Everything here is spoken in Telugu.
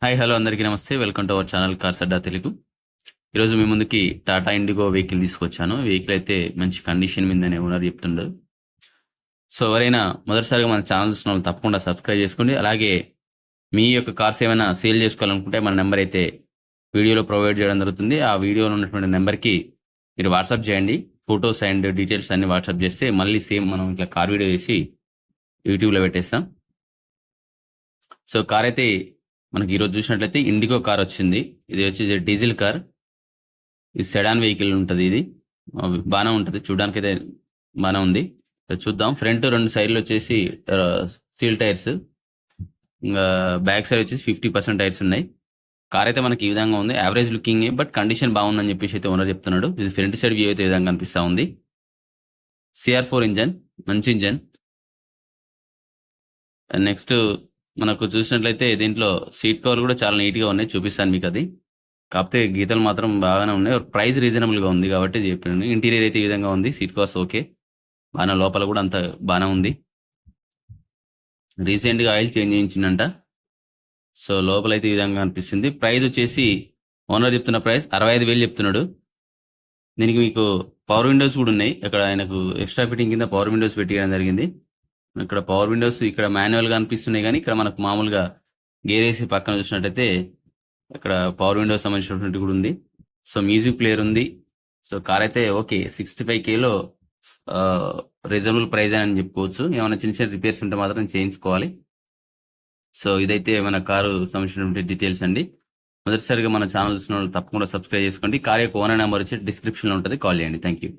హాయ్ హలో అందరికీ నమస్తే. Welcome to our channel cars అడ్డా తెలుగు. ఈరోజు మీ ముందుకి టాటా ఇండిగో వెహికల్ తీసుకొచ్చాను. వెహికల్ అయితే మంచి కండిషన్ మీదనే ఓనర్ చెప్తుండు. సో ఎవరైనా మొదటిసారిగా మన ఛానల్ చూస్తున్న వాళ్ళు తప్పకుండా సబ్స్క్రైబ్ చేసుకోండి. అలాగే మీ యొక్క కార్స్ ఏమైనా సేల్ చేసుకోవాలనుకుంటే మన నెంబర్ అయితే వీడియోలో ప్రొవైడ్ చేయడం జరుగుతుంది. ఆ వీడియోలో ఉన్నటువంటి నెంబర్కి మీరు వాట్సాప్ చేయండి. ఫొటోస్ అండ్ డీటెయిల్స్ అన్ని వాట్సాప్ చేస్తే మళ్ళీ సేమ్ మనం ఇట్లా కార్ వీడియో చేసి యూట్యూబ్లో పెట్టేస్తాం. సో కార్ అయితే మనకి ఈరోజు చూసినట్లయితే ఇండిగో కార్ వచ్చింది. ఇది వచ్చి డీజిల్ కార్. ఇది సెడాన్ వెహికల్ ఉంటుంది. ఇది బాగానే ఉంటుంది, చూడడానికి అయితే బాగానే ఉంది. చూద్దాం. ఫ్రంట్ 2 సైడ్లు వచ్చేసి స్టీల్ టైర్స్, ఇంకా బ్యాక్ సైడ్ వచ్చేసి 50% టైర్స్ ఉన్నాయి. కార్ అయితే మనకి ఈ విధంగా ఉంది. యావరేజ్ లుకింగ్, బట్ కండిషన్ బాగుందని చెప్పేసి అయితే ఓనర్ చెప్తున్నాడు. ఇది ఫ్రంట్ సైడ్ వ్యూ అయితే ఈ విధంగా కనిపిస్తూ ఉంది. CR4 ఇంజన్, మంచి ఇంజన్. నెక్స్ట్ మనకు చూసినట్లయితే దీంట్లో సీట్ కవర్ కూడా చాలా నీట్గా ఉన్నాయి, చూపిస్తాను మీకు అది. కాకపోతే గీతలు మాత్రం బాగానే ఉన్నాయి. ప్రైస్ రీజనబుల్గా ఉంది కాబట్టి చెప్పాను. ఇంటీరియర్ అయితే ఈ విధంగా ఉంది. సీట్ కవర్స్ ఓకే, బాగానే. లోపల కూడా అంత బాగానే ఉంది. రీసెంట్గా ఆయిల్ చేంజ్ చేయించిందంట. సో లోపల అయితే ఈ విధంగా అనిపిస్తుంది. ప్రైస్ వచ్చేసి ఓనర్ చెప్తున్న ప్రైస్ 65,000 చెప్తున్నాడు. దీనికి మీకు పవర్ విండోస్ కూడా ఉన్నాయి. ఇక్కడ ఆయనకు ఎక్స్ట్రా ఫిట్టింగ్ కింద పవర్ విండోస్ పెట్టియడం జరిగింది. ఇక్కడ పవర్ విండోస్ ఇక్కడ మాన్యువల్గా అనిపిస్తున్నాయి, కానీ ఇక్కడ మనకు మామూలుగా గేర్ వేసి పక్కన చూసినట్టయితే ఇక్కడ పవర్ విండోస్ సంబంధించినటువంటి కూడా ఉంది. సో మ్యూజిక్ ప్లేయర్ ఉంది. సో కార్ అయితే ఓకే, 65Kలో రీజనబుల్ ప్రైజ్ అని చెప్పుకోవచ్చు. ఏమైనా చిన్న చిన్న రిపేర్స్ ఉంటే మాత్రం చేయించుకోవాలి. సో ఇదైతే మన కారు సంబంధించినటువంటి డీటెయిల్స్ అండి. మొదటిసారిగా మన ఛానల్ చూసిన వాళ్ళు తప్పకుండా సబ్స్క్రైబ్ చేసుకోండి. కార్ యొక్క ఓనర్ నెంబర్ వచ్చి డిస్క్రిప్షన్లో ఉంటుంది, కాల్ చేయండి. Thank you.